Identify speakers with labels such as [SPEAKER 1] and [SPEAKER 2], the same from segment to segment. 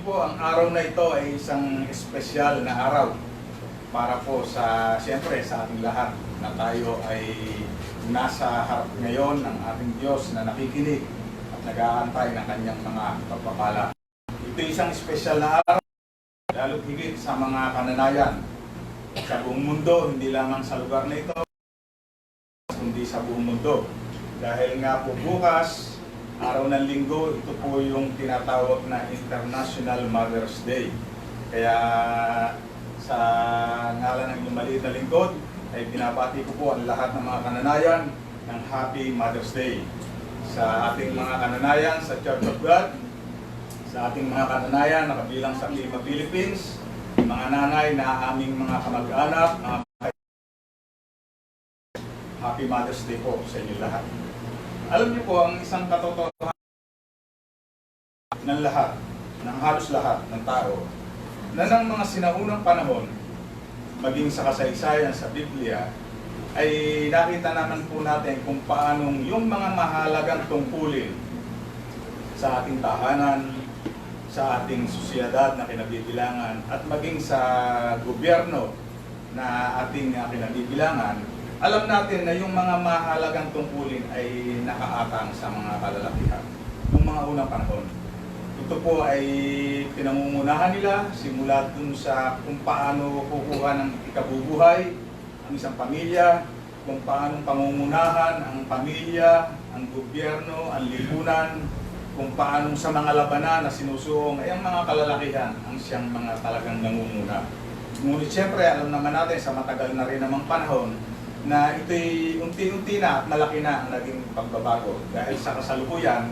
[SPEAKER 1] niyo po, ang araw na ito ay isang espesyal na araw para po siyempre sa ating lahat na tayo ay nasa harap ngayon ng ating Diyos na nakikinig at nag-aantay ng kanyang mga pagpapala. Ito ay isang espesyal na araw, lalo't higit sa mga kananayan sa buong mundo, hindi lamang sa lugar na ito, kundi sa buong mundo. Dahil nga po bukas, araw ng linggo, ito po yung tinatawag na International Mother's Day. Kaya sa ngalan ng inyong maliit na lingkod, ay binabati ko po ang lahat ng mga kananayan ng Happy Mother's Day. Sa ating mga kananayan sa Church of God, sa ating mga kananayan na kabilang sa Klima Philippines, mga nanay na aming mga kamag-anak, Happy Mother's Day po sa inyo lahat. Alam niyo po, ang isang katotohanan ng lahat, ng halos lahat ng tao, na ng mga sinaunang panahon, maging sa kasaysayan sa Biblia, ay nakita naman po natin kung paanong yung mga mahalagang tungkulin sa ating tahanan, sa ating sosyedad na kinabibilangan, at maging sa gobyerno na ating kinabibilangan, alam natin na yung mga mahalagang tungkulin ay nakaatang sa mga kalalakihan ng mga unang panahon. Ito po ay pinangungunahan nila simula dun sa kung paano kukuha ng ikabubuhay ang isang pamilya, kung paano pangungunahan ang pamilya, ang gobyerno, ang lipunan, kung paano sa mga labanan na sinusuong ay ang mga kalalakihan ang siyang mga talagang nangunguna. Ngunit siyempre alam naman natin sa matagal na rin namang panahon na ito'y unti-unti na at malaki na ang naging pagbabago. Dahil sa kasalukuyan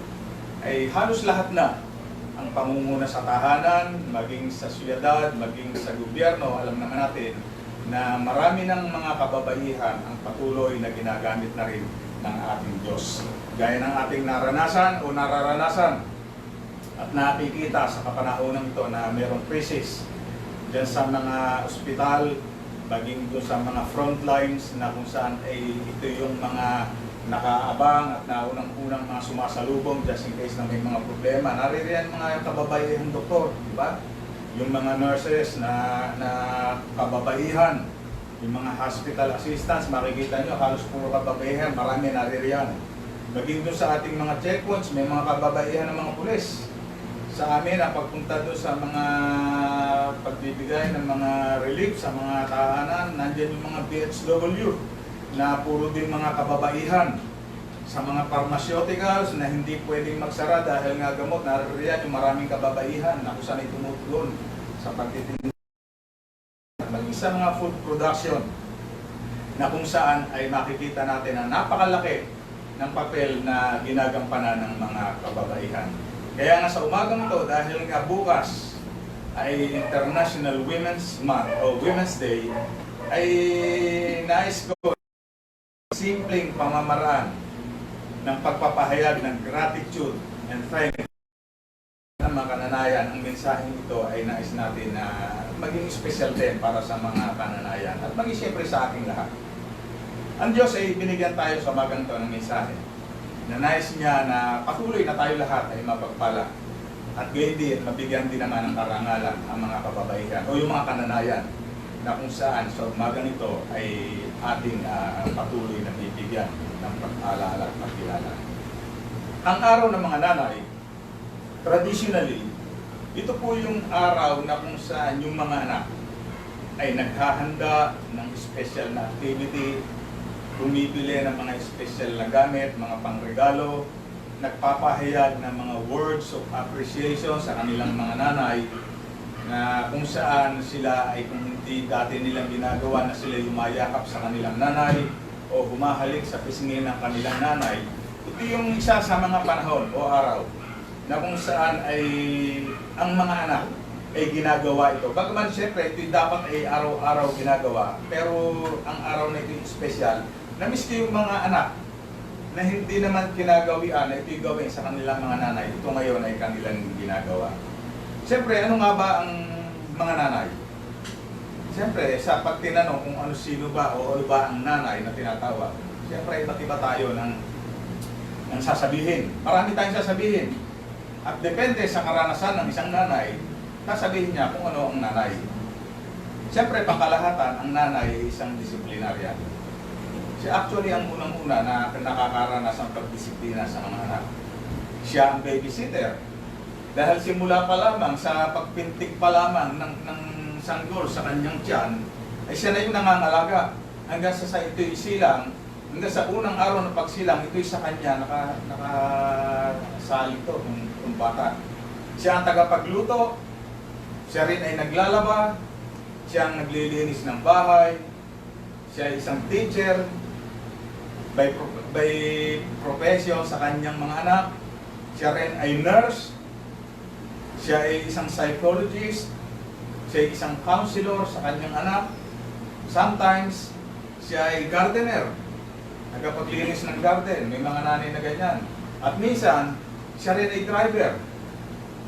[SPEAKER 1] ay halos lahat na ang pangunguna sa tahanan, maging sa siyudad, maging sa gobyerno. Alam naman natin na marami ng mga kababaihan ang patuloy na ginagamit na rin ng ating Diyos. Gaya ng ating naranasan o nararanasan at nakikita sa kapanahonang ito na mayroong crisis dyan sa mga ospital, maging doon sa mga front lines na kung saan ay ito yung mga nakaabang at naunang-unang mga sumasalubong just in case na may mga problema. Naririyan mga kababaihan doktor, di ba? Yung mga nurses na kababaihan, yung mga hospital assistants, makikita nyo halos puro kababaihan, marami naririyan. Maging doon sa ating mga checkpoints, may mga kababaihan ng mga pulis. Sa amin, ang pagpunta doon sa mga pagbibigay ng mga relief sa mga tahanan, nandiyan yung mga PHW na puro din mga kababaihan. Sa mga pharmaceuticals na hindi pwedeng magsara dahil nga gamot, naririyan yung maraming kababaihan na kung saan ay tumutulon sa pagtitinda. Maging sa mga food production na kung saan ay makikita natin na napakalaki ng papel na ginagampanan ng mga kababaihan. Kaya nga sa umagang ito, dahil nga bukas ay International Women's Month o Women's Day, ay nais ko simpleng pamamaraan ng pagpapahayag ng gratitude and thanks ng mga kananayan. Ang mensaheng ito ay nais natin na maging special din para sa mga kananayan at maging siyempre sa ating lahat. Ang Diyos ay binigyan tayo sa umagang ito ng mensahe na nais niya na patuloy na tayo lahat ay mapagpala at gayon din, mabigyan din naman ng karangalan ang mga kababaihan o yung mga kananayan na kung saan sa umagang ito ay ating patuloy na bibigyan ng pag-alaala at pagkilala. Ang araw ng mga nanay, traditionally, ito po yung araw na kung saan yung mga anak ay naghahanda ng special na activity, bumibili ng mga special na gamit, mga pangregalo, nagpapahayag ng mga words of appreciation sa kanilang mga nanay na kung saan sila ay kung hindi dati nilang ginagawa na sila yumayakap sa kanilang nanay o humahalik sa pisngin ng kanilang nanay. Ito yung isa sa mga panahon o araw na kung saan ay ang mga anak ay ginagawa ito. Bagaman siyempre ito dapat ay araw-araw ginagawa, pero ang araw na ito yung special na miski yung mga anak na hindi naman kinagawian na ito'y gawin sa kanilang mga nanay, ito ngayon ay kanilang ginagawa. Siyempre, ano nga ba ang mga nanay? Siyempre, sa pagtinanong kung ano sino ba o ano ba ang nanay na tinatawag, siyempre, iba't iba tayo ng sasabihin. Marami tayong sasabihin. At depende sa karanasan ng isang nanay, sasabihin niya kung ano ang nanay. Siyempre, pangkalahatan, ang nanay ay isang disiplinarya. Siya actually ang unang-una na nakakaranas ng pagdisiplina sa mga anak. Siya ang babysitter. Dahil simula pa lamang, sa pagpintig pa lamang ng sanggol sa kanyang tiyan, ay siya na yung nangangalaga. Hanggang sa ito'y silang, hanggang sa unang araw ng pagsilang, ito'y sa kanya, nakasali ito, kung bata. Siya ang tagapagluto, siya rin ay naglalaba, siya ang naglilinis ng bahay, siya ay isang teacher, by profession sa kanyang mga anak, siya rin ay nurse, siya ay isang psychologist, siya ay isang counselor sa kanyang anak, sometimes siya ay gardener, nagpapaglinis ng garden, may mga nanay na ganyan, at minsan, siya rin ay driver.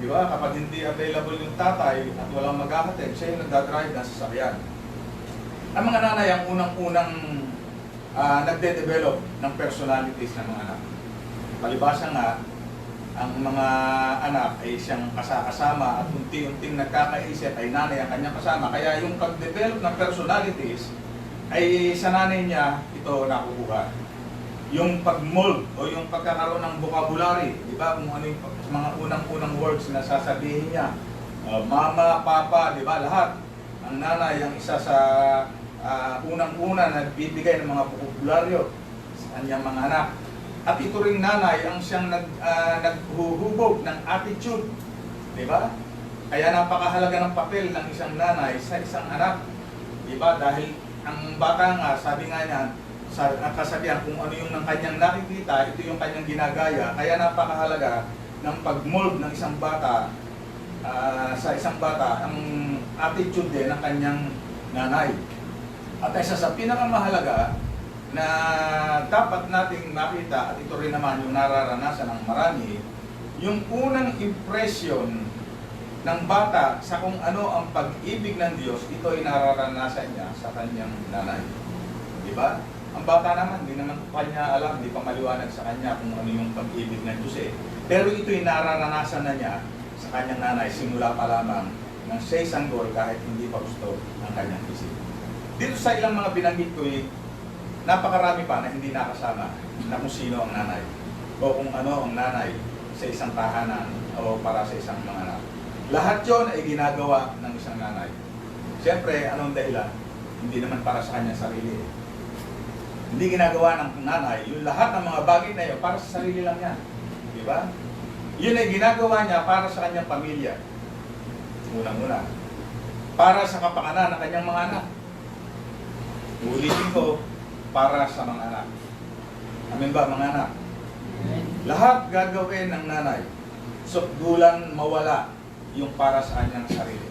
[SPEAKER 1] Di ba? Kapag hindi available yung tatay at walang maghahatid, siya yung nagdadrive ng sasakyan. Ang mga nanay ang unang-unang nagde-develop ng personalities ng mga anak. Palibasa nga, ang mga anak ay siyang kasama at unti-unting nagkakaisip ay nanay ang kanyang kasama. Kaya yung pag-develop ng personalities ay sa nanay niya ito nakukuha. Yung pag-mold o yung pagkakaroon ng vocabulary, di ba? Kung ano yung mga unang-unang words na sasabihin niya. Mama, papa, di ba? Lahat. Ang nanay ang isa sa unang-una nagbibigay ng mga bokabularyo sa kanyang mga anak. At ito ring nanay ang siyang naghuhubog ng attitude. Di ba? Kaya napakahalaga ng papel ng isang nanay sa isang anak. Di ba? Dahil ang bata nga, sabi nga niya, sa kasabihan kung ano yung ng kanyang nakikita, ito yung kanyang ginagaya. Kaya napakahalaga ng pag-mold ng isang bata sa isang bata ang attitude din ng kanyang nanay. At isa sa pinakamahalaga na dapat nating makita, at ito rin naman yung nararanasan ng marami, yung unang impression ng bata sa kung ano ang pag-ibig ng Diyos, ito ay nararanasan niya sa kanyang nanay. Di ba? Ang bata naman, hindi naman pa niya alam, hindi pa maliwanag sa kanya kung ano yung pag-ibig ng Diyos eh. Pero ito'y nararanasan na niya sa kanyang nanay simula pa lamang ng siya sanggol kahit hindi pa gusto ang kanyang isip. Dito sa ilang mga binanggit ko napakarami pa na hindi nakasama na kung sino ang nanay o kung ano ang nanay sa isang tahanan o para sa isang mga anak. Lahat yon ay ginagawa ng isang nanay. Siyempre, anong dahilan? Hindi naman para sa kanyang sarili. Hindi ginagawa ng nanay, yung lahat ng mga bagay na yun, para sa sarili lang niya. Di ba? Yun ay ginagawa niya para sa kanyang pamilya. Unang-una. Para sa kapakanan ng kanyang mga anak. Ulitin ko, para sa mga anak. Amin ba, mga anak? Lahat gagawin ng nanay. Sukdulan mawala yung para sa kanyang sarili.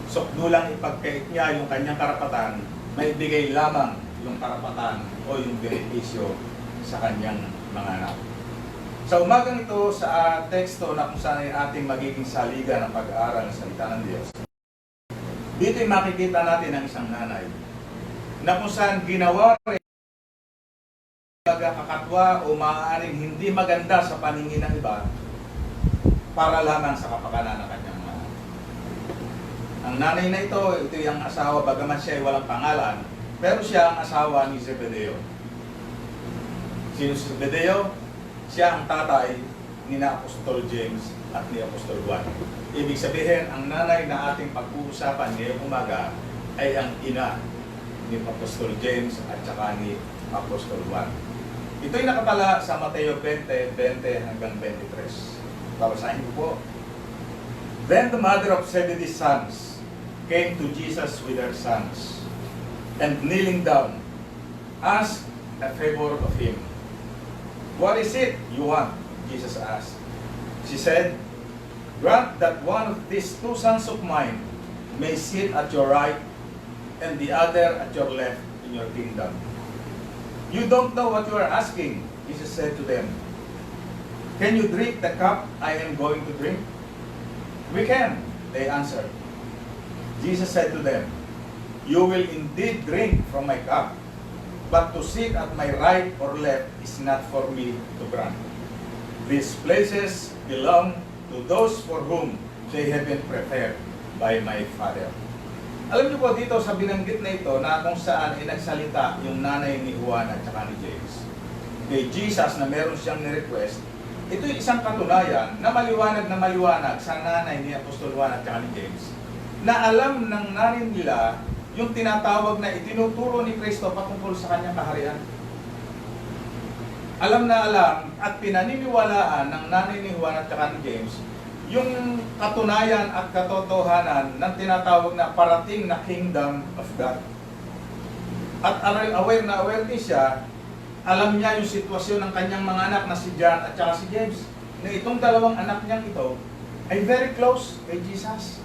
[SPEAKER 1] Sukdulang ipagkait niya yung kanyang karapatan, may bigay lamang yung karapatan o yung benepisyo sa kanyang mga anak. Sa umagang ito, sa teksto na kung saan ay ating magiging saligan ng pag-aaral ng salita ng Diyos, dito'y makikita natin ang isang nanay na kung saan ginawa rin kakatwa o maaaring hindi maganda sa paningin ng iba para lamang sa kapakanan ng kanyang mga anak. Ang nanay na ito yung asawa, bagaman siya ay walang pangalan, pero siya ang asawa ni Zebedeo. Sino si Zebedeo? Siya ang tatay ni Apostol James at ni Apostol Juan. Ibig sabihin, ang nanay na ating pag-uusapan ngayong umaga ay ang ina ni Apostol James at saka ni Apostol Juan. Ito'y nakatala sa Mateo 20:20 hanggang 23. Babasahin ko po. Then the mother of Zebedee's sons came to Jesus with her sons, and kneeling down, asked a favor of him. What is it you want? Jesus asked. She said, grant that one of these two sons of mine may sit at your right and the other at your left in your kingdom. You don't know what you are asking, Jesus said to them. Can you drink the cup I am going to drink? We can, they answered. Jesus said to them, you will indeed drink from my cup, but to sit at my right or left is not for me to grant. These places belong to those for whom say heaven prepared by my Father. Alam niyo po dito sa binanggit na ito na kung saan ay nagsalita yung nanay ni Juan at saka ni James kay Jesus na meron siyang ni-request, ito yung isang katunayan na maliwanag sa nanay ni Apostol Juan at saka ni James na alam ng nanay nila yung tinatawag na itinuturo ni Kristo patungkol sa kanyang kaharian. Alam na alam at pinaniniwalaan ng nanay ni Juan at saka ni James yung katunayan at katotohanan ng tinatawag na parating na kingdom of God. At aware din siya, alam niya yung sitwasyon ng kanyang mga anak na si John at saka si James. Na itong dalawang anak niyang ito ay very close kay Jesus.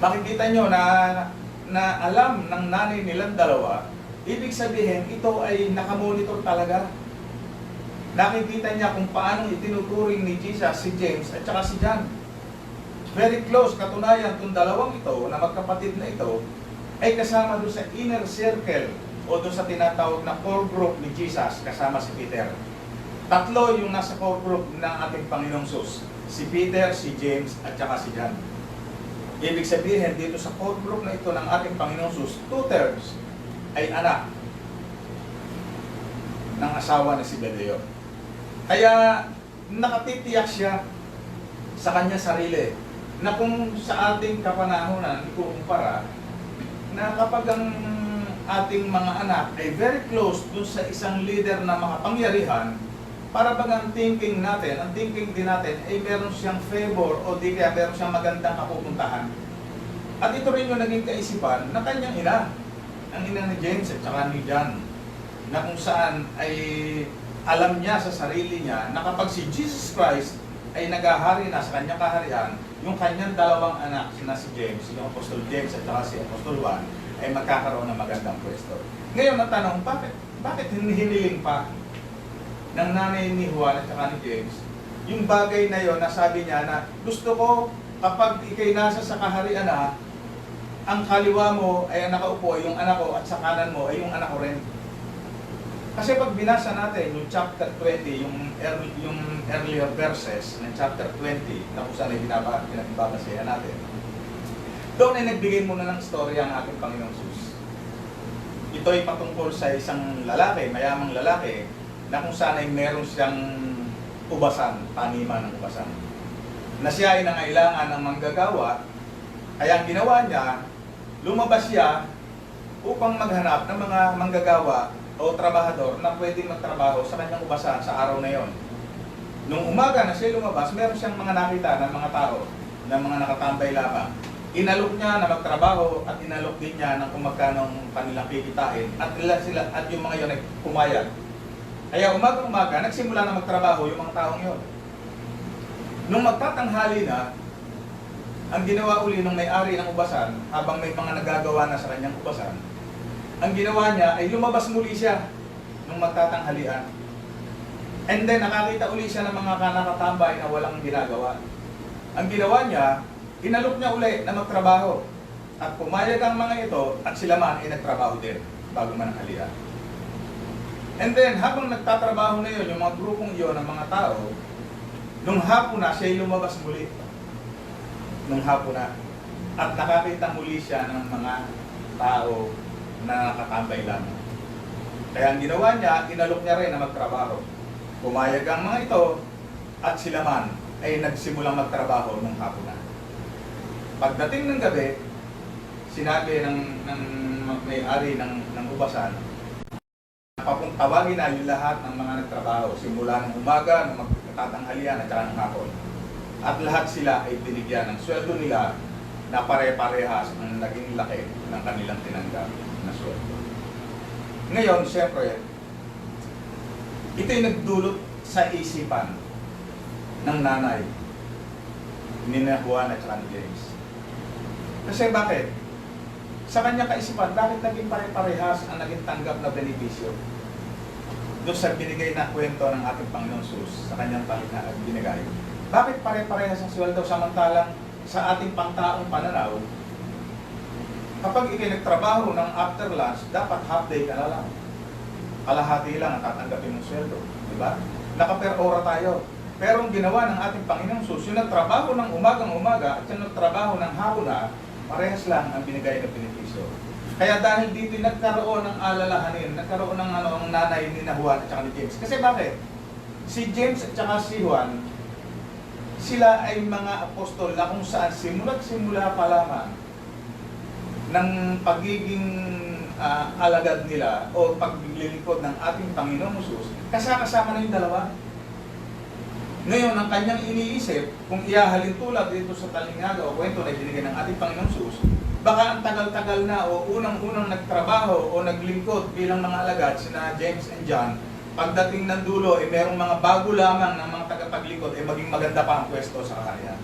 [SPEAKER 1] Makikita nyo na alam ng nanay nilang dalawa, ibig sabihin ito ay nakamonitor talaga. Nakikita niya kung paano itinuturing ni Jesus si James at saka si John. Very close, katunayan itong dalawang ito na magkapatid na ito ay kasama doon sa inner circle o doon sa tinatawag na core group ni Jesus kasama si Peter. Tatlo yung nasa core group ng ating Panginoong Sus. Si Peter, si James at saka si John. Ibig sabihin dito sa core group na ito ng ating Panginoong Sus, 2/3 ay anak ng asawa na si Bedeo. Kaya nakatitiyak siya sa kanya sarili na kung sa ating kapanahonan ikukumpara na kapag ang ating mga anak ay very close dun sa isang leader na makapangyarihan, para bang ang thinking din natin ay meron siyang favor o di kaya meron siyang magandang kapupuntahan. At ito rin yung naging kaisipan na kanyang ina, ang ina ni James at saka ni John, na kung saan ay alam niya sa sarili niya na kapag si Jesus Christ ay naghahari na sa kanyang kaharian, yung kanyang dalawang anak, na si James, yung Apostol James at saka si Apostol Juan, ay magkakaroon ng magandang pwesto. Ngayon ang tanong, bakit hinihiling pa ng nanay ni Juan at saka ni James yung bagay na yon na sabi niya na gusto ko kapag ikay nasa sa kaharian na, ang kaliwa mo ay ang nakaupo, yung anak ko, at sa kanan mo ay yung anak ko rin. Kasi pag binasa natin yung chapter 20, yung earlier verses ng chapter 20, na kung saan ay pinagbabasehan natin, doon ay nagbigay muna ng storya ang ating Panginoong Sus. Ito ay patungkol sa isang lalaki, mayamang lalaki, na kung saan ay meron siyang ubasan, taniman ng ubasan. Na siya ay nangailangan ng manggagawa, kaya ang ginawa niya, lumabas siya upang maghanap ng mga manggagawa o trabahador na pwedeng magtrabaho sa kanyang ubasan sa araw na yon. Nung umaga na siya lumabas, meron siyang mga nakita ng mga tao, ng mga nakatambay lamang. Inalok niya na magtrabaho at inalok din niya ng kung magkano kanilang kikitain at yung mga yon ay pumayag. Kaya umaga-umaga, nagsimula na magtrabaho yung mga taong yon. Nung magtatanghali na, ang ginawa uli ng may-ari ng ubasan, habang may mga nagagawa na sa kanyang ubasan, ang ginawa niya ay lumabas muli siya nung magtatanghalian. And then nakakita uli siya ng mga nakatambay na walang ginagawa. Ang ginawa niya, inalok niya uli na magtrabaho. At pumayag ang mga ito at sila man ay nagtrabaho din bago mananghalian. And then habang nagtatrabaho na yun, yung mga grupong iyon ng mga tao, nung hapon na siya ay lumabas muli. Nung hapon na. At nakakita muli siya ng mga tao na nakatambay lamang. Kaya ang ginawa niya, inalok niya rin na magtrabaho. Pumayag ang mga ito at sila man ay nagsimulang magtrabaho nung hapon na. Pagdating ng gabi, sinabi ng may-ari ng ubasan, tawagin na yung lahat ng mga nagtrabaho simula ng umaga, ng magtatanghalian at saka ng hapon. At lahat sila ay binigyan ng sweldo nila na pare-parehas ang naging laki ng kanilang tinanggap na sweldo. Ngayon, siyempre, ito'y nagdulot sa isipan ng nanay ni Juan at saka ni James. Kasi bakit? Sa kanya kaisipan, bakit naging pare-parehas ang naging tanggap na benepisyo? Doon sa binigay na kwento ng ating Panginoong Sus sa kanyang binigay. Bakit pare-parehas ang sweldo samantalang sa ating pangtaong pananaw, kapag ikay nagtrabaho ng after lunch, dapat half day ka na lang. Kalahati lang ang tatanggapin mong sweldo. Diba? Naka-per hora tayo. Pero ang ginawa ng ating Panginoong Sus, yung nagtrabaho ng umagang-umaga at yung nagtrabaho ng hapon na, parehas lang ang binigay na benepisyo. Kaya dahil dito nagkaroon ng alalahanin, nagkaroon ng ang nanay ni Juan at saka ni James. Kasi bakit? Si James at saka si Juan, sila ay mga apostol na kung saan simula pa lamang ng pagiging alagad nila o paglilingkod ng ating Panginoong Sus, kasama na yung dalawa. Ngayon, ang kanyang iniisip, kung ihahalin tulad dito sa talingaga o kwento na ibinigay ng ating Panginoong Sus, baka ang tagal-tagal na o unang-unang nagtrabaho o naglingkod bilang mga alagad, sina James and John, pagdating ng dulo, merong mga bago lamang ng mga tagapaglingkod, maging maganda pa ang pwesto sa kaharian.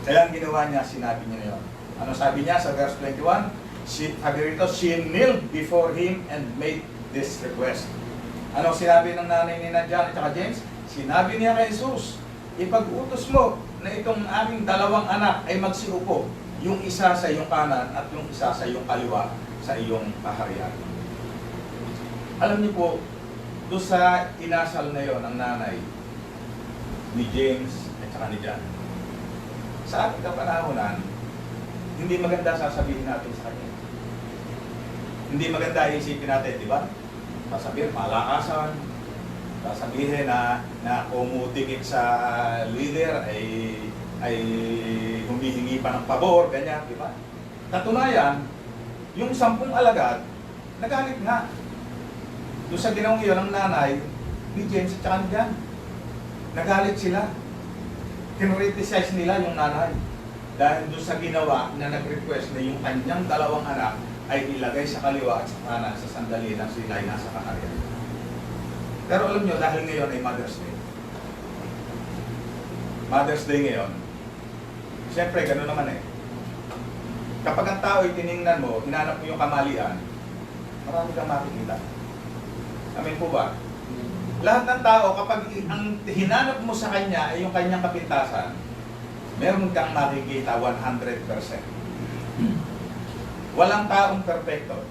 [SPEAKER 1] Kaya ang ginawa niya, sinabi niya yun. Ano sabi niya sa verse 21? Sabi rito, she knelt before him and made this request. Ano sinabi ng nanay ni John at saka James? Sinabi niya kay Jesus, ipag-utos mo na itong aming dalawang anak ay magsiupo, yung isa sa iyong kanan at yung isa sa iyong kaliwa sa iyong kaharian. Alam niyo po, doon sa inasal na yon ng nanay ni James at saka ni John, sa ating kapanahonan, hindi maganda sasabihin natin sa kanya. Hindi maganda isipin natin, di ba? Sasabihin, malakasan. Sasabihin na umutikik sa leader ay humihingi pa ng pabor, ganyan, di ba? Katunayan, yung 10 alagad, nagalit nga. Doon sa ginawang iyon ng nanay ni James at saka ni John. Nagalit sila. Kinriticize nila yung nanay. Dahil doon sa ginawa na nag-request na yung kanyang dalawang anak ay ilagay sa kaliwa at sa kanan sa sandali na sila ay nasa kaharian. Pero alam nyo, dahil ngayon ay Mother's Day. Mother's Day ngayon, siyempre gano'n naman eh. Kapag ang tao ay tiningnan mo, hinanap mo yung kamalian, marami kang makikita. Amin po ba? Lahat ng tao, kapag ang hinanap mo sa kanya ay yung kanyang kapintasan, meron kang makikita 100%. Walang taong perfecto.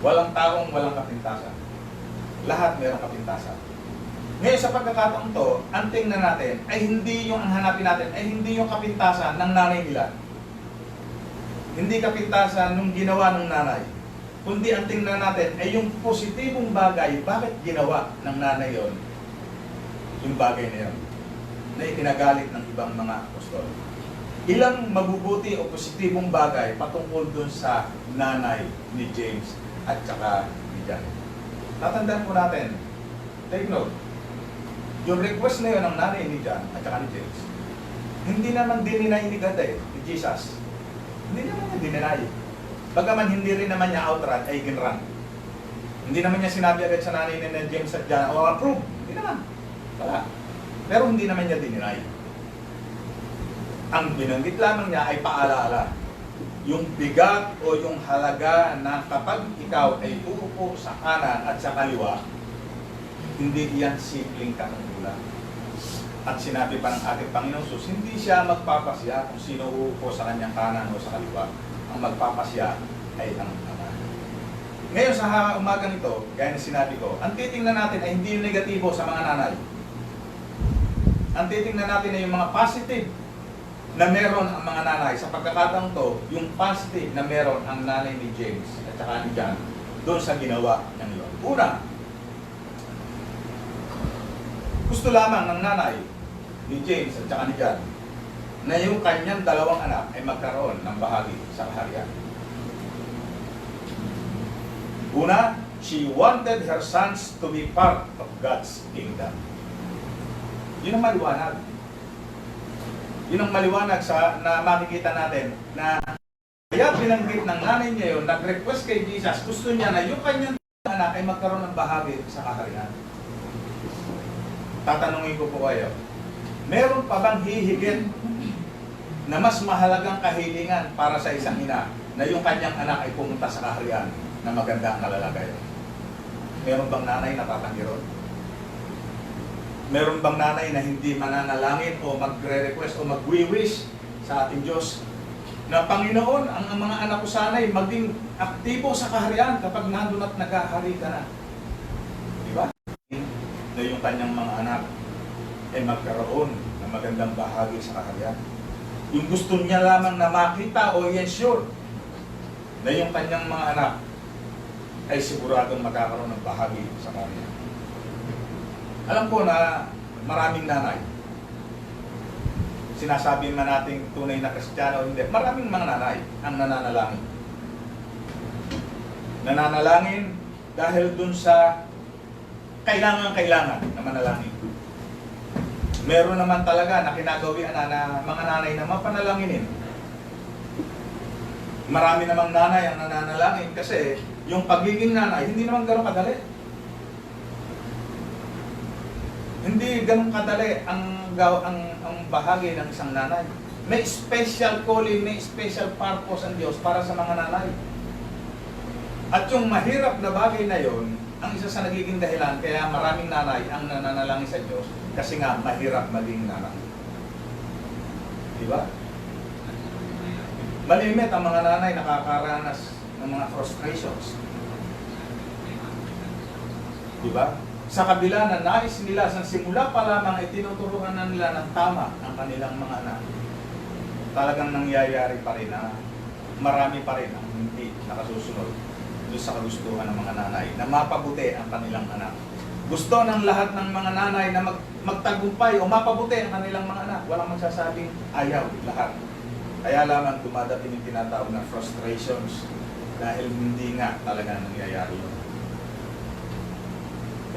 [SPEAKER 1] Walang taong walang kapintasan. Lahat meron kapintasan. Ngayon sa pagkakataon to, ang tingnan natin ay hindi yung ang hanapin natin ay hindi yung kapintasan ng nanay nila. Hindi kapintasan nung ginawa ng nanay. Kundi ang tingnan natin ay yung positibong bagay, bakit ginawa ng nanay yon yung bagay na yon na ikinagalit ng ibang mga apostol. Ilang mabubuti o positibong bagay patungkol dun sa nanay ni James at saka ni John. Tatandaan po natin, take note, yung request na yun ng nanay ni John at saka ni James, hindi naman dininay ni God ni Jesus. Hindi naman niya dininay. Bagaman hindi rin naman niya outright ay ginrun. Hindi naman niya sinabi agad sa nanay ni James at John, o approve. Hindi naman. Wala. Pero hindi naman niya dininay. Ang binanggit lamang niya ay paalaala. Yung bigat o yung halaga na kapag ikaw ay uupo sa kanan at sa kaliwa, hindi yan simpleng katungkulan. At sinabi pa ng ating Panginoon Sus, hindi siya magpapasya kung sino uupo sa kanyang kanan o sa kaliwa. Ang magpapasya ay ang Ama. Ngayon sa umagang ito, gaya na sinabi ko, ang titingnan natin ay hindi yung negatibo sa mga nanay. Ang titingnan natin ay yung mga positive na meron ang mga nanay. Sa pagkakataon to, yung positive na meron ang nanay ni James at saka ni John doon sa ginawa ng iyon. Una, gusto lamang ng nanay ni James at saka ni John na yung kanyang dalawang anak ay magkaroon ng bahagi sa kaharian. Una, she wanted her sons to be part of God's kingdom. Yun ang maliwanag. Yun ang maliwanag na makikita natin na kaya binanggit ng nanay niya yun, nag-request kay Jesus, gusto niya na yung kanyang anak ay magkaroon ng bahagi sa kaharian. Tatanungin ko po kayo, meron pa bang hihigit na mas mahalagang kahilingan para sa isang ina na yung kanyang anak ay pumunta sa kaharian na maganda ang kalalagay? Meron bang nanay na tatanggi ron? Meron bang nanay na hindi mananalangin o magre-request o magwi-wish sa ating Diyos na Panginoon, ang mga anak ko sana'y maging aktibo sa kaharian kapag nandun at nagkahari ka na? Di ba? Na yung kanyang mga anak ay magkaroon ng magandang bahagi sa kaharian. Yung gusto niya lamang na makita o i-ensure na yung kanyang mga anak ay siguradong magkakaroon ng bahagi sa kaharian. Alam ko na maraming nanay, sinasabi man natin tunay na Kristiyano o hindi, maraming mga nanay ang nananalangin. Nananalangin dahil dun sa kailangan na manalangin. Meron naman talaga na kinagawian na mga nanay na mapanalanginin. Marami namang nanay ang nananalangin kasi yung pagiging nanay, hindi naman gano'ng kadali. Hindi gano'ng kadali ang bahagi ng isang nanay. May special calling, may special purpose ang Diyos para sa mga nanay. At yung mahirap na bagay na yon, ang isa sa nagiging dahilan kaya maraming nanay ang nananalangin sa Diyos kasi nga mahirap maging nanay. Diba? Malimit ang mga nanay nakakaranas ng mga frustrations. Diba? Sa kabila na nais nila sa simula pa lamang ay tinuturuan na nila ng tama ang kanilang mga anak, talagang nangyayari pa rin na marami pa rin ang hindi nakasusunod doon sa kagustuhan ng mga nanay na mapabuti ang kanilang anak. Gusto ng lahat ng mga nanay na magtagumpay o mapabuti ang kanilang mga anak. Walang magsasabing ayaw, lahat. Kaya lamang dumadating yung tinatawag na frustrations dahil hindi nga talaga nangyayari yun.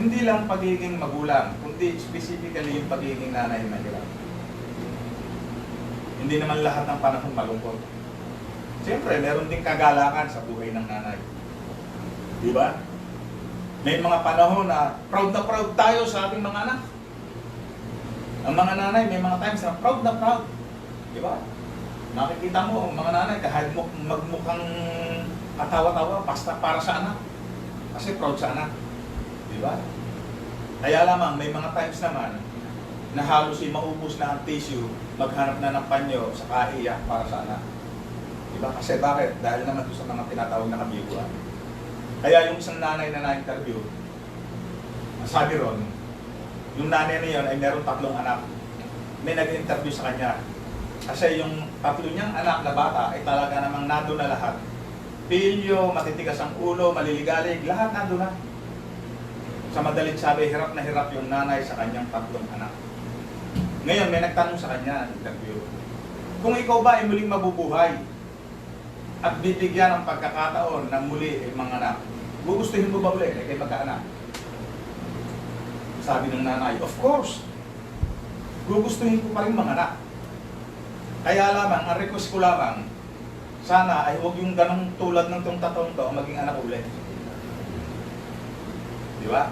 [SPEAKER 1] Hindi lang pagiging magulang, kundi specifically yung pagiging nanay mahirap. Hindi naman lahat ng panahon malungkot. Siyempre, meron ding kagalakan sa buhay ng nanay. Di ba? May mga panahon na proud tayo sa ating mga anak. Ang mga nanay, may mga times na proud. Di ba? Nakikita mo, mga nanay, kahit magmukhang katawa-tawa, basta para sa anak. Kasi proud sa anak. Di ba? Kaya lamang, may mga times naman na halos maubos na ang tissue, maghanap na ng panyo sa kaiyak para sa anak. Di ba? Kasi bakit? Dahil naman sa mga tinatawag na kabiguan. Kaya yung isang nanay na na-interview, sabi ron, yung nanay na yun ay meron 3 anak. May nag-interview sa kanya. Kasi yung 3 niyang anak na bata ay talaga namang nandun na lahat. Pilyo, matitigas ang ulo, maliligalig, lahat nandun na. Sa madaling sabi, hirap na hirap yung nanay sa kanyang 3 anak. Ngayon, may nagtanong sa kanya, interview, kung ikaw ba ay muling mabubuhay at bibigyan ng pagkakataon na muli ay mga anak, gugustuhin mo ba ulit kay magkaanak? Sabi ng nanay, of course, gugustuhin ko pa rin mga anak. Kaya lamang, ang request ko lamang, sana ay huwag yung ganong tulad ng itong tatlong to maging anak ulit. Di ba?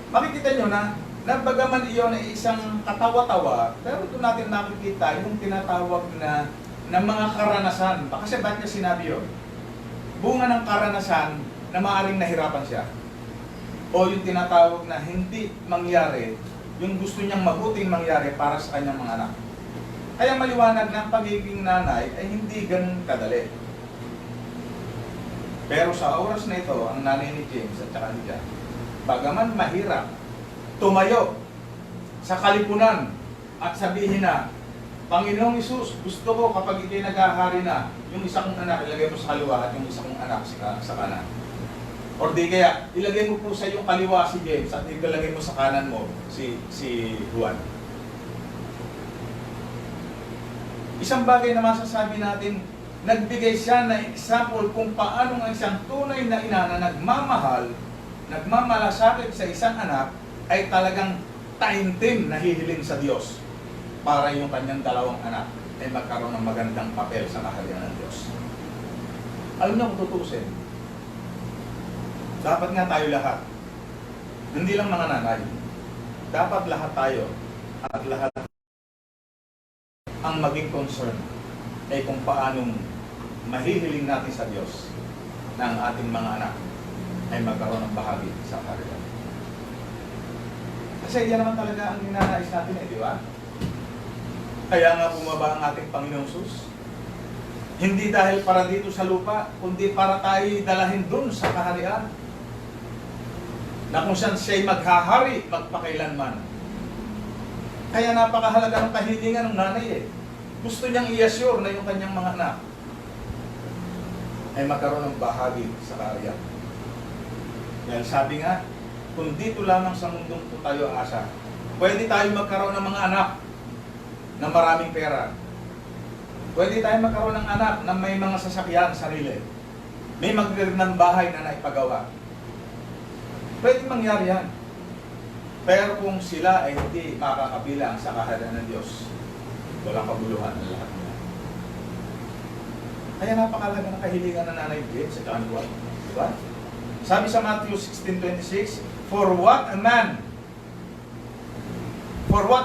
[SPEAKER 1] Makikita nyo na bagaman iyon ay isang katawa-tawa, pero doon natin nakikita yung tinatawag na mga karanasan. Kasi bakit niya sinabi yun? Bunga ng karanasan na maaaring nahirapan siya. O yung tinatawag na hindi mangyari, yung gusto niyang mabuting mangyari para sa kanyang mga anak. Kaya maliwanag na ang pagiging nanay ay hindi ganun kadali. Pero sa oras na ito, ang nanay ni James at saka ni John, bagaman mahirap, tumayo sa kalipunan at sabihin na, Panginoong Isus, gusto ko kapag ikay naghahari na, yung isa kong anak ilagay mo sa kaliwa at yung isa kong anak sa kanan. Or di kaya, ilagay mo po sa yung kaliwa si James at ilagay mo sa kanan mo si Juan. Isang bagay na masasabi natin, nagbigay siya na example kung paano ang isang tunay na ina na nagmamahal, nagmamalasakit sa isang anak, ay talagang taimtim na hihiling sa Diyos para yung kanyang 2 anak ay magkaroon ng magandang papel sa kaharian ng Diyos. Alam niyo kung tutusin, dapat nga tayo lahat, hindi lang mga nanay, dapat lahat tayo at lahat ang maging concern ay kung paanong mahihiling natin sa Diyos na ang ating mga anak ay magkaroon ng bahagi sa kaharian. Kasi yan naman talaga ang ninanais natin di ba? Kaya nga bumaba ang ating Panginoong Sus. Hindi dahil para dito sa lupa, kundi para tayo dalahin dun sa kaharian. Na kung saan siya'y maghahari magpakailanman. Kaya napakahalaga ng kahilingan ng nanay eh. Gusto niyang i-assure na yung kanyang mga anak ay magkaroon ng bahagi sa kaharian. Dahil sabi nga, kung dito lamang sa mundong ito tayo asa, pwede tayo magkaroon ng mga anak na maraming pera. Pwede tayo magkaroon ng anak na may mga sasakyan, sarili. May magandang bahay na naipagawa. Pwede mangyari yan. Pero kung sila ay hindi makakabilang sa kaharian ng Diyos, walang kabuluhan ang lahat nila. Kaya napakalaga ng kahilingan ng nanay James sa John 1. Diba? Sabi sa Matthew 16:26, For what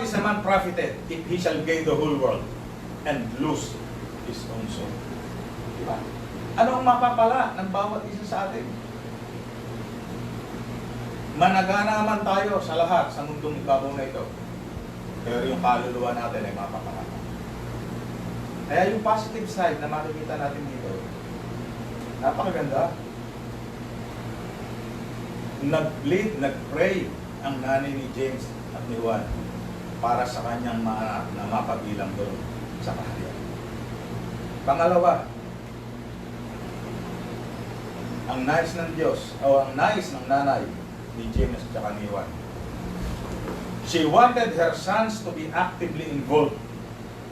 [SPEAKER 1] is a man profited if he shall gain the whole world and lose his own soul? Diba? Ano ang mapapala ng bawat isa sa atin? Managana man tayo sa lahat sa mundong ibabaw na ito. Pero yung kaluluwa natin ay mapapala. Kaya yung positive side na makikita natin dito, napakaganda. Nag-bleed, nag-pray ang nanay ni James at ni Juan para sa kanyang mga anak na mapabilang doon sa kaharian. Pangalawa, ang nais ng Diyos o ang nais ng nanay ni James at ni Juan. She wanted her sons to be actively involved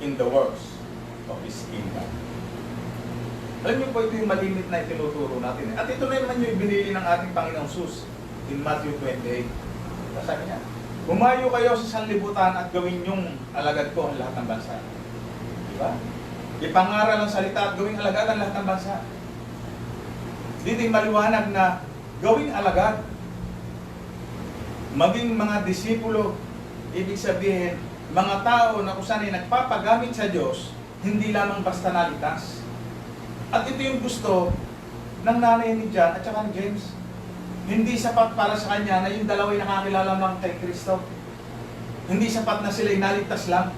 [SPEAKER 1] in the works of His kingdom. Alam niyo po, ito yung malimit na itinuturo natin. At ito na naman yung ibinili ng ating Panginoong Sus in Matthew 28. Sabi niya, humayo kayo sa sanlibutan at gawin yung alagad ko ang lahat ng bansa. Diba? Ipangaral ang salita at gawing alagad ang lahat ng bansa. Dito yung maliwanag na gawing alagad. Maging mga disipulo, ibig sabihin, mga tao na kung saan ay nagpapagamit sa Diyos, hindi lamang basta naligtas. At ito yung gusto ng nanay ni John at saka ni James. Hindi sapat para sa kanya na yung dalawa ay nakakilala lang kay Kristo. Hindi sapat na sila ay naligtas lang.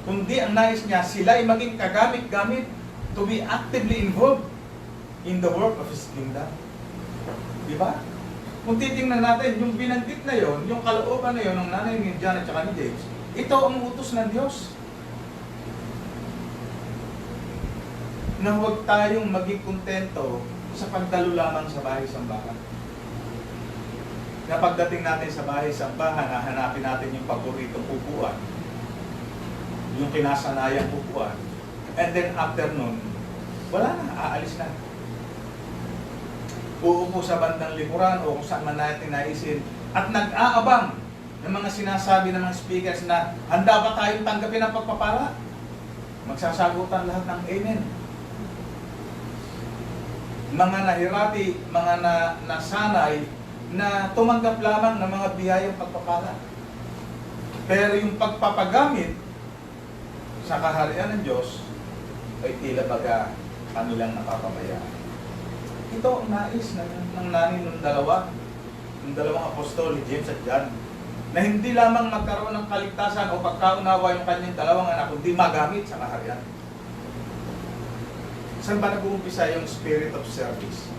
[SPEAKER 1] Kundi ang nais niya, sila ay maging kagamit-gamit to be actively involved in the work of His kingdom. Diba? Kung titingnan natin, yung binanggit na yon, yung kalooban na yon ng nanay ni John at saka ni James, ito ang utos ng Diyos. Na huwag tayong maging kontento sa pagdalo lamang sa bahay-sambahan. Na pagdating natin sa bahay-sambahan, hahanapin natin yung paboritong upuan, yung kinasanayang upuan, and then after nun, wala na, aalis na. Uupo sa bandang likuran o kung saan man natin naisin at nag-aabang ng mga sinasabi ng mga speakers na handa ba tayong tanggapin ang pagpapala? Magsasagutan lahat ng amen. Mga nahirati, mga nasanay na tumanggap lamang ng mga biyayang pagpapala. Pero yung pagpapagamit sa kaharian ng Diyos ay tila baga kanilang napapabayaan. Ito ang nais ng nanay ng dalawang apostol, James at John, na hindi lamang magkaroon ng kaligtasan o pagkaunawa yung kanyang dalawang anak, kundi magamit sa kaharian. Saan ba nag-uumpisa yung spirit of service?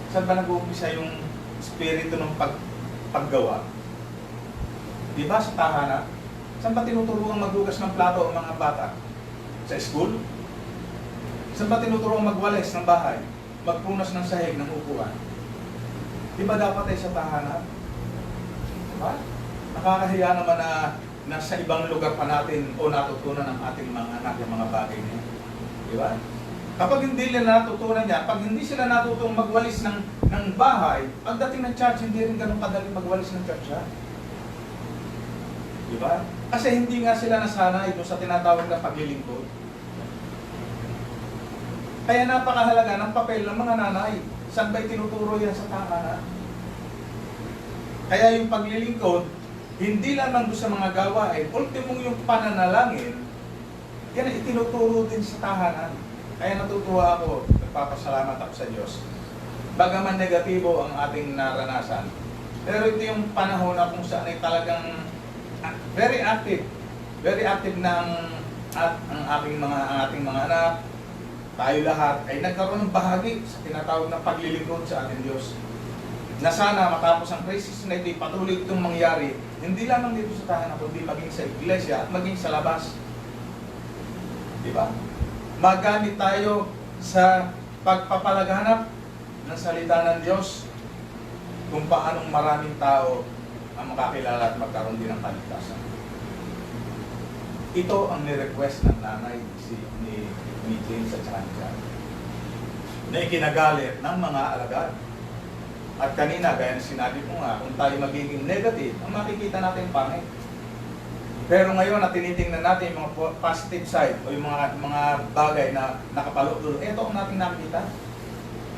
[SPEAKER 1] Saan ba nag-uumpisa yung spirito ng paggawa? Di ba sa tahanan? Saan ba tinuturuan maghugas ng plato ang mga bata? Sa school? Saan ba tinuturuan magwalis ng bahay? Magpunas ng sahig ng upuan? Di ba dapat ay sa tahanan? Diba? Nakakahiya naman na nasa ibang lugar pa natin o natutunan ng ating mga anak yung mga bagay niya. Di ba? Kapag hindi nila natutunan niya, pag hindi sila natutong magwalis ng bahay, pagdating ng church, hindi rin ganun kadaling magwalis ng church. Ha? Di ba? Kasi hindi nga sila nasanay doon sa tinatawag na paglilingkod. Kaya napakahalaga ng papel ng mga nanay. Saan ba'y tinuturo yan sa tahanan? Kaya yung paglilingkod, hindi lamang doon sa mga gawain, ultimong yung pananalangin, yan ay itinuturo din sa tahanan. Kaya natutuwa ako, nagpapasalamat ako sa Diyos. Bagaman negatibo ang ating naranasan, pero ito yung panahon na kung saan ay talagang very active na ang ating mga anak, tayo lahat ay nagkaroon ng bahagi sa tinatawag na paglilingkod sa ating Diyos. Na sana matapos ang crisis na ito, patuloy itong mangyari Hindi lamang dito sa tahanan, kundi maging sa iglesia at maging sa labas. Di ba? Magamit tayo sa pagpapalaganap ng salita ng Diyos kung paanong maraming tao ang makakilala at magkaroon din ng kaligtasan. Ito ang ni-request ng nanay ni James at saka ni John, na ikinagalit ng mga alagad. At kanina, gaya na sinabi ko nga, kung tayo magiging negative, ang makikita natin pangit. Pero ngayon na tinitingnan natin yung mga positive side o yung mga bagay na nakapaloob, ito ang nating nakikita.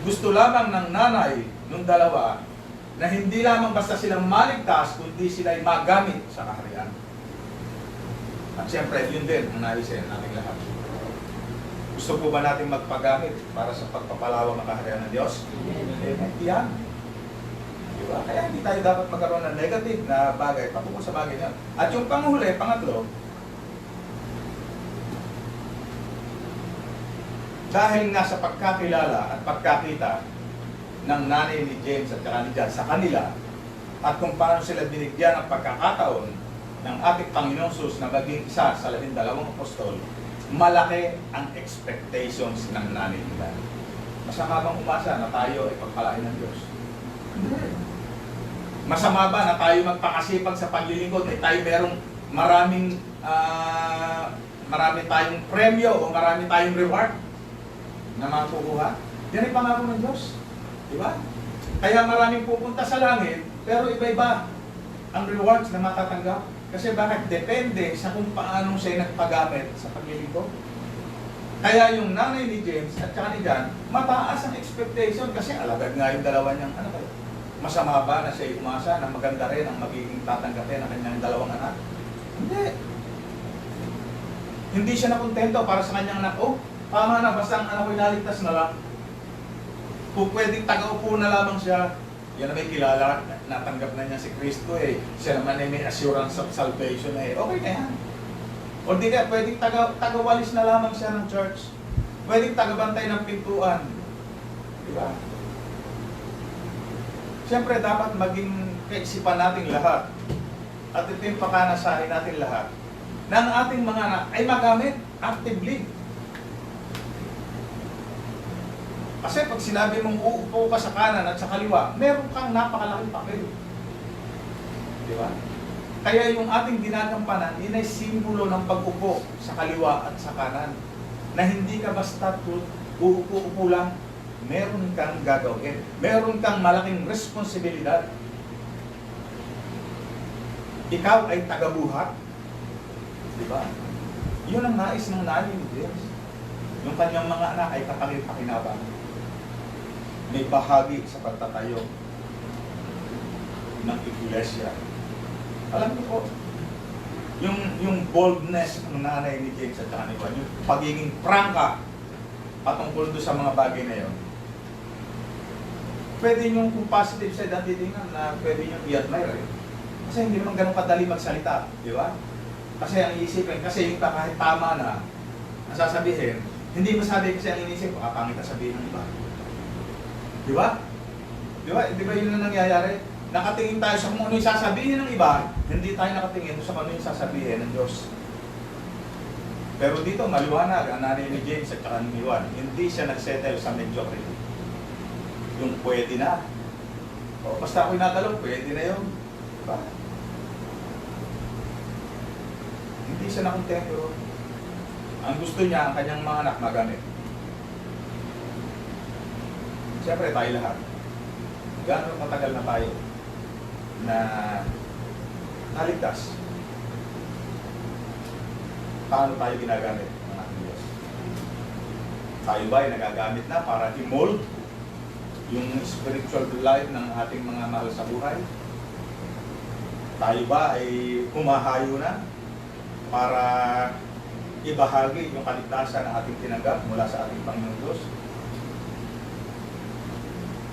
[SPEAKER 1] Gusto lamang ng nanay nung dalawa na hindi lamang basta silang maligtas, kundi sila ay magamit sa kaharian. At siyempre, yun din ang naisin nating lahat. Gusto po ba natin magpagamit para sa pagpapalawak ng kaharian ng Diyos? Amen. Yan. Diba? Kaya hindi tayo dapat magkaroon ng negative na bagay patungkol sa bagay niya. At yung panghuli, pangatlo, dahil nga sa pagkakilala at pagkakita ng nanay ni James at saka ni John sa kanila, at kung paano sila binigyan ng pagkakataon ng ating Panginoong Sus na maging isa sa 12 apostol, malaki ang expectations ng nanay nila. Masama bang umasa na tayo ay pagpalain ng Diyos? Masama ba na tayo magpakasipag sa paglilingkod ay tayo merong marami tayong premyo o marami tayong reward na makukuha? Yan ay pangako ng Diyos. Diba? Kaya maraming pupunta sa langit, pero iba-iba ang rewards na matatanggap. Kasi bakit? Depende sa kung paanong siya nagpagamit sa paglilingkod. Kaya yung nanay ni James at saka ni John, mataas ang expectation kasi alagad nga yung dalawa niyang ano kayo. Masama ba na siya umasa na maganda rin ang magiging tatanggapin ng kanyang dalawang anak? Hindi. Hindi siya nakontento para sa kanyang anak. Oh, tama na, basta ang anak ko inaligtas na lang. Kung pwedeng taga-upo na lamang siya, yan na may kilala, natanggap na niya si Kristo eh. Siya naman ay may assurance of salvation eh. Okay na yan. O di kaya, pwedeng taga-walis na lamang siya ng church. Pwedeng taga-bantay ng pintuan. Diba? Siyempre, dapat maging kaisipan natin lahat. At ito yung pakanasahin natin lahat. Na ang ating mga anak ay magamit actively. Kasi pag sinabi mong uupo ka sa kanan at sa kaliwa, meron kang napakalaking papel. Di ba? Kaya yung ating ginagampanan, yun ay simbolo ng pag-upo sa kaliwa at sa kanan. Na hindi ka basta uupo-upo lang, meron kang gagawin. Meron kang malaking responsibilidad. Ikaw ay tagabuhat. Di ba? Yun ang nais ng nanay ni James. Yung kanyang mga anak ay kapangil-pakinabang. May bahagi sa pagtatayo ng iglesia. Alam niyo po, yung boldness ng nanay ni James at saka ni Juan, yung pagiging prangka patungkol doon sa mga bagay na yun, pwede nyo kung positive side ang titingnan na pwede nyo i-admire eh. Kasi hindi naman ganun kadali magsalita, di ba? Kasi ang iisipin, kasi yung kahit tama na sasabihin, hindi masabi kasi ang inisip, pangit na sabihin ng iba. Di ba? Di ba? Di ba yun na nangyayari? Nakatingin tayo sa kung ano yung sasabihin ng iba, hindi tayo nakatingin sa kung ano yung sasabihin ng Diyos. Pero dito, maliwanag ang nanay ni James at saka ni Juan, hindi siya nagsettle sa mediocrity. Yung pwede na. O, basta ako'y natalong, pwede na yun. Diba? Hindi siya nakontento. Ang gusto niya, ang kanyang mga anak magamit. Siyempre, tayo lahat. Gano'ng matagal na tayo na naligtas? Paano tayo ginagamit ng ating Diyos? Tayo ba ay nagagamit na para i-mold yung spiritual life ng ating mga mahal sa buhay? Tayo ba ay humahayo na para ibahagi yung kaligtasan na ating tinanggap mula sa ating Panginoon Diyos?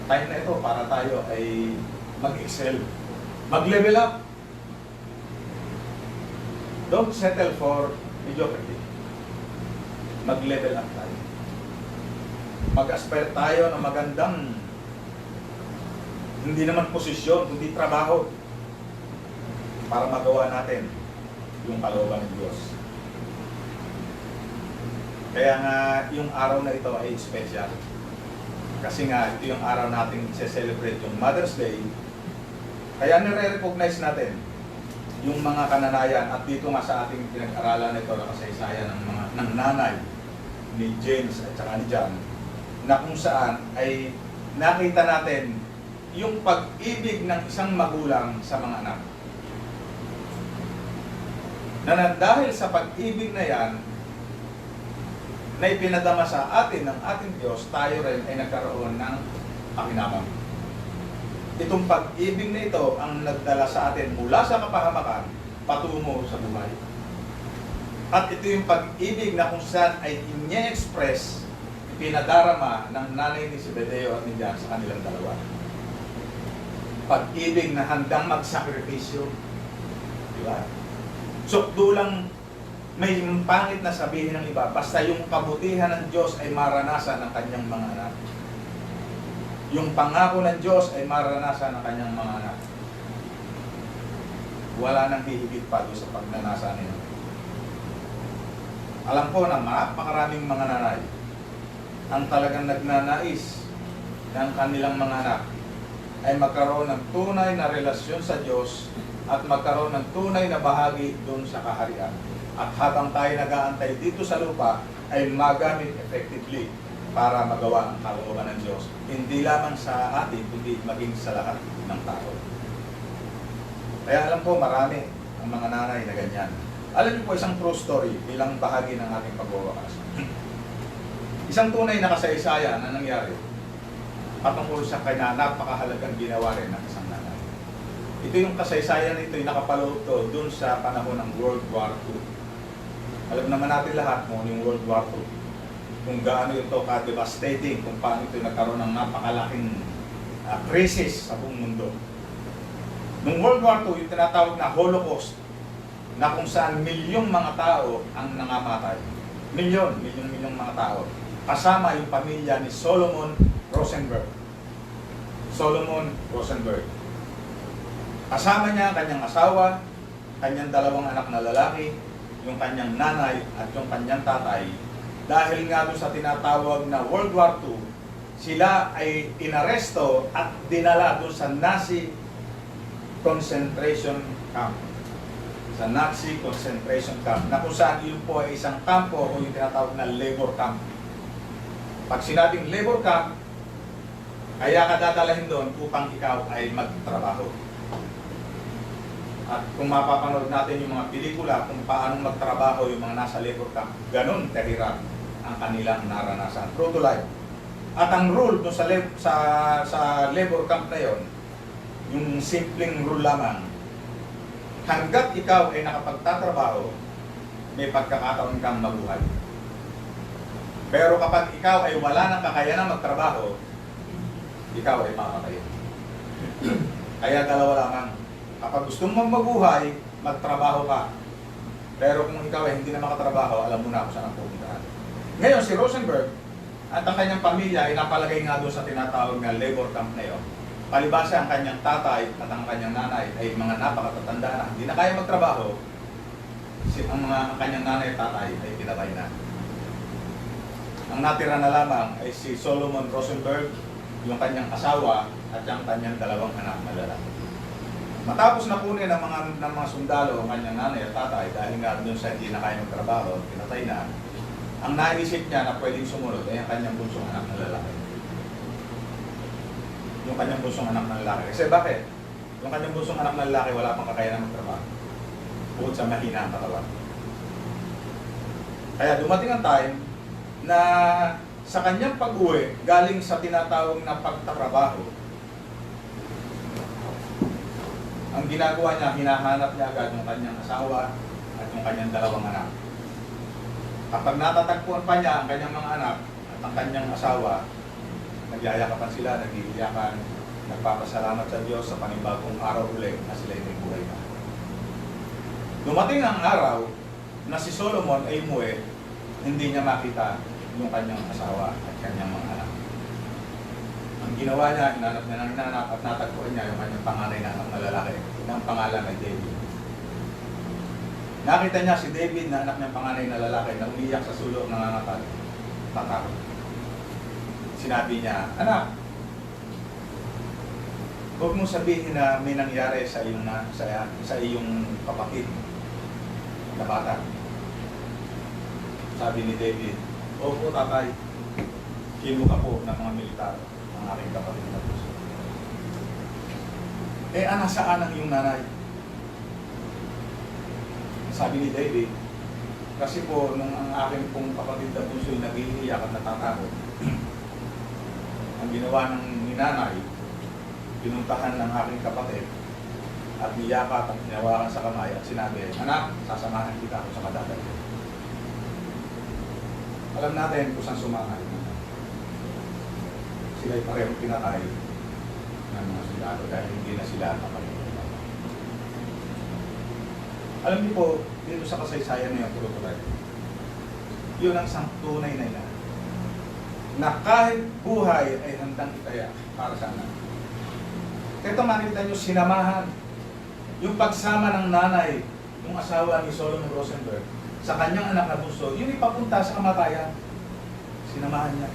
[SPEAKER 1] Time na ito para tayo ay mag-excel, mag-level up. Don't settle for mediocrity. Mag-level up tayo. Mag-aspire tayo ng magandang, hindi naman posisyon, kundi trabaho. para magawa natin yung kalooban ng Diyos. Kaya nga yung araw na ito ay special. Kasi nga ito yung araw natin i-celebrate yung Mother's Day. Kaya nire-recognize natin yung mga kananayan, at dito nga sa ating pinag-aralan nito na kasaysayan ng nanay ni James at saka ni John, na kung saan ay nakita natin yung pag-ibig ng isang magulang sa mga anak. Na dahil sa pag-ibig na yan, na ipinadama sa atin ng ating Diyos, tayo rin ay nagkaroon ng pakinabang. Itong pag-ibig na ito ang nagdala sa atin mula sa kapahamakan patungo sa buhay. At ito yung pag-ibig na kung saan ay inye-express, pinadarama ng nanay ni Zebedeo at ni John sa kanilang dalawa. Pag-ibig na handang magsakripisyo. Diba? So, dulang may pangit na sabihin ng iba, basta yung kabutihan ng Diyos ay maranasan ng kanyang mga anak. Yung pangako ng Diyos ay maranasan ng kanyang mga anak. Wala nang hihigit pa doon sa pagnanasa nila. Alam ko na napakaraming mga nanay ang talagang nagnanais ng kanilang mga anak ay magkaroon ng tunay na relasyon sa Diyos at magkaroon ng tunay na bahagi doon sa kaharian. At habang tayo nag-aantay dito sa lupa, ay magamit effectively para magawa ang kalooban ng Diyos. Hindi lamang sa atin, kundi maging sa lahat ng tao. Kaya alam ko, marami ang mga nanay na ganyan. Alam niyo po, isang true story bilang bahagi ng ating pagwawakas. Isang tunay na kasaysayan na nangyari patungkol sa kanya napakahalagang ginawa rin ng isang nanay. Ito yung kasaysayan nito, yung nakapaloob to dun sa panahon ng World War II. Alam naman natin lahat mo yung World War II. Kung gaano ito ka-devastating, kung paano ito nagkaroon ng napakalaking crisis sa buong mundo. Noong World War II, yung tinatawag na Holocaust, na kung saan milyong mga tao ang nangamatay. Milyong mga tao. Kasama yung pamilya ni Solomon Rosenberg. Solomon Rosenberg. Kasama niya ang kanyang asawa, kanyang dalawang anak na lalaki, yung kanyang nanay at yung kanyang tatay. Dahil nga doon sa tinatawag na World War II, sila ay inaresto at dinala doon sa Nazi concentration camp. Sa Nazi concentration camp, na kung saan yun po ay isang kampo o yung tinatawag na labor camp. Pag sinabing labor camp, kaya ka dadalahin doon upang ikaw ay magtrabaho. At kung mapapanood natin yung mga pelikula kung paano magtrabaho yung mga nasa labor camp, ganun kahirap ang kanilang naranasan. True to life. At ang rule doon sa labor camp na yon, yung simpleng rule lamang, hanggat ikaw ay nakapagtatrabaho, may pagkakataon kang mabuhay. Pero kapag ikaw ay wala ng kakayanan magtrabaho, ikaw ay makakatayin. Kaya dalawa lamang. Kapag gusto mong mabuhay, magtrabaho ka. Pero kung ikaw ay hindi na makatrabaho, alam mo na kung saan ang pupuntahan. Ngayon, si Rosenberg at ang kanyang pamilya ay napalagay nga doon sa tinatawag na labor camp na yun. Palibasa ang kanyang tatay at ang kanyang nanay ay mga napakatatanda na. Hindi na kaya magtrabaho. Ang kanyang nanay at tatay ay pinatay na. Ang natira na lamang ay si Solomon Rosenberg, yung kanyang asawa at ang kanyang dalawang anak na lalaki. Matapos na kunin ng mga sundalo ang kanyang nanay at tatay dahil nga doon sa hindi na kaya magtrabaho, pinatay na, ang naisip niya na pwedeng sumunod ay ang kanyang bunsong anak na lalaki. Yung kanyang bunsong anak na lalaki. Kasi bakit? Yung kanyang bunsong anak na lalaki wala pang kakayanan magtrabaho. Bukod sa mahina ang katawan. Kaya dumating ang time na sa kanyang pag-uwi, galing sa tinatawag na pagtatrabaho, ang ginagawa niya, hinahanap niya agad yung kanyang asawa at yung kanyang dalawang anak. Kapag natatagpuan pa niya ang kanyang mga anak at ang kanyang asawa, nagyayakapan sila, nag-iiyakan, nagpapasalamat sa Diyos sa panibagong araw ulit na sila ay buhay na. Dumating ang araw na si Solomon ay umuwi, hindi niya makita yung kanyang asawa at kanyang mga anak. Ang ginawa niya, hinanap niya ng inanak at natagpuan niya yung kanyang panganay na anak na lalaki, ng pangalan ay David. Nakita niya si David na anak niyang panganay na lalaki na umiyak sa sulok, nangangatal, tatakot. Sinabi niya, anak, huwag mong sabihin na may nangyari sa iyong kapatid na bata. Sabi ni David, opo tatay, kinuha po ng mga militar ang aking kapatid na puso. Nasaan ang iyong nanay? Sabi ni David, kasi po nung ang aking pong kapatid na puso ay nag-iiyak at natatakot, ang ginawa ng ninanay, pinuntahan ng aking kapatid at niyakap at hinawakan sa kamay at sinabi, anak, sasamahan kita ako sa kadagat. Alam natin kung saan sumangay. Sila'y parehong pinatay ng mga sundalo dahil hindi na sila kapatid. Alam niyo po, dito sa kasaysayan na yung tuloy-tuloy, yun ang isang tunay na ina na kahit buhay ay handang itaya para sa anak. Ito makikita nyo, sinamahan. Yung pagsama ng nanay, yung asawa ni Solomon Rosenberg, sa kanyang anak na bunso, yun ipapunta sa kamatayan. Sinamahan niya.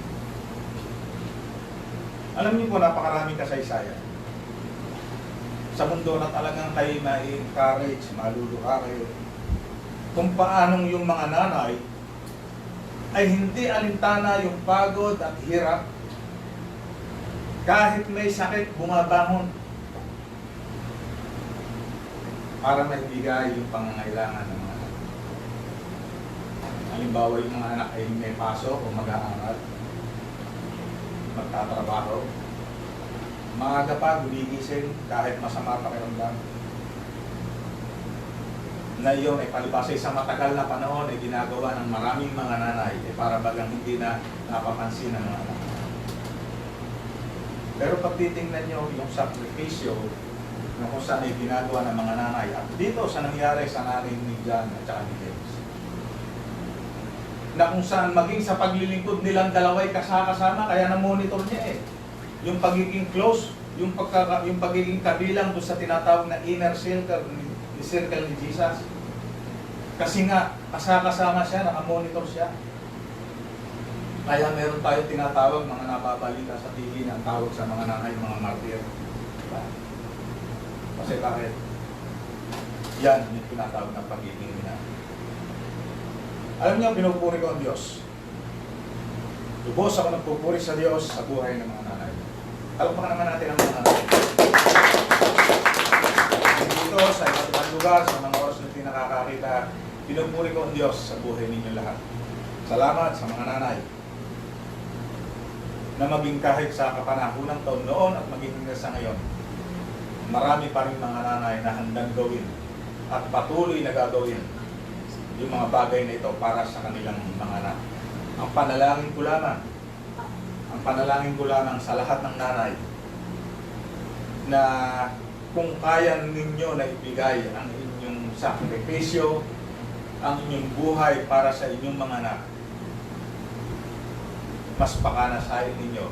[SPEAKER 1] Alam niyo po, napakaraming kasaysayan. Sa mundo na talagang kayo ma-encourage, maluluha kayo. Kung paanong yung mga nanay ay hindi alintana yung pagod at hirap. Kahit may sakit, bumabangon para maibigay yung pangangailangan ng mga anak. Halimbawa, yung mga anak ay may pasok o mag-aaral, magtatrabaho. Maaga pa, gumigising kahit masama pakiramdam. Na yun ay palibasa sa matagal na panahon ay ginagawa ng maraming mga nanay para bagang hindi na napapansin ng mga anak. Pero pag titingnan nyo yung sakripisyo na kung saan ay ginagawa ng mga nanay at dito sa nangyari sa nanay ni John at saka ni James, na kung saan maging sa paglilingkod nilang dalaway kasama kaya na-monitor niya yung pagiging close, yung pagiging kabilang doon sa tinatawag na inner circle ni Jesus. Kasi nga, kasama siya, nakamonitor siya. Kaya meron tayo tinatawag, mga nababalita sa TV na ang tawag sa mga nanay, mga martir. Diba? Kasi bakit? Yan yung tinatawag ng pagiging ina. Alam niyo, pinupuri ko ang Diyos. Lubos ako nagpupuri sa Diyos sa buhay ng mga nanay. Talpakan naman natin ang mga nanay. Dito, sa iba't ibang lugar, sa mga oras na nakakakita, pinupuri ko ang Diyos sa buhay ninyo lahat. Salamat sa mga nanay na maging kahit sa kapanahonang taon noon at maging sa ngayon, marami pa rin mga nanay na handang gawin at patuloy na gagawin yung mga bagay na ito para sa kanilang mga anak. Ang panalangin ko lamang sa lahat ng nanay na kung kaya ninyo na ibigay ang inyong sakripisyo, ang inyong buhay para sa inyong mga anak, mas pakanasahin ninyo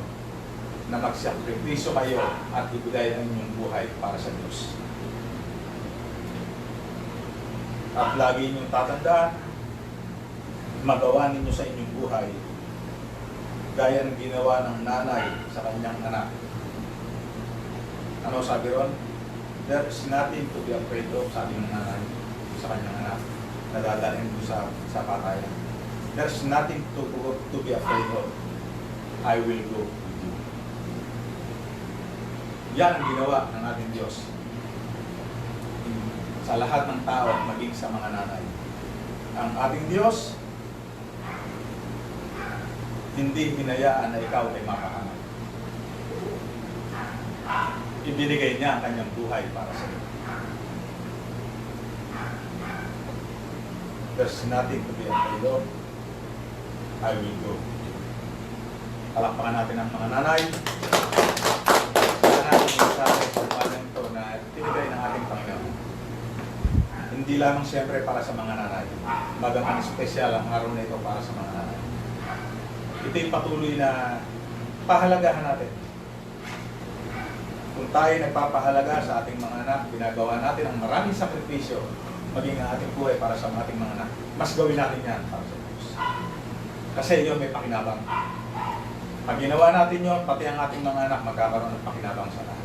[SPEAKER 1] na magsakripisyo kayo at ibigay ang inyong buhay para sa Diyos. At lagi inyong tatandaan, magawa ninyo sa inyong buhay gaya ng ginawa ng nanay sa kanyang anak. Ano sabi ron? There is nothing to be afraid of, sabi ng nanay sa kanyang anak. Nadadalhin ko sa patayan. There's nothing to be afraid of. I will go with you. Yan ang ginawa ng ating Diyos sa lahat ng tao, maging sa mga nanay. Ang ating Diyos hindi hinayaan na ikaw ay makahanap. Ibinigay niya ang kanyang buhay para sa iyo. There's nothing to be afraid of. I will go. Palakpakan natin ang mga nanay. Sa natin mensahe sa umagang ito na tinigay ng ating Panginoon. Hindi lamang siyempre para sa mga nanay. Bagaman espesyal ang araw na ito para sa mga nanay. Ito'y patuloy na pahalagahan natin. Kung tayo nagpapahalaga sa ating mga anak, ginagawa natin ang maraming sakripisyo maging ang ating buhay para sa ating mga anak. Mas gawin natin yan para sa Diyos. Kasi yun may pakinabang. Pag ginawa natin yun, pati ang ating mga anak magkakaroon ng pakinabang sa lahat.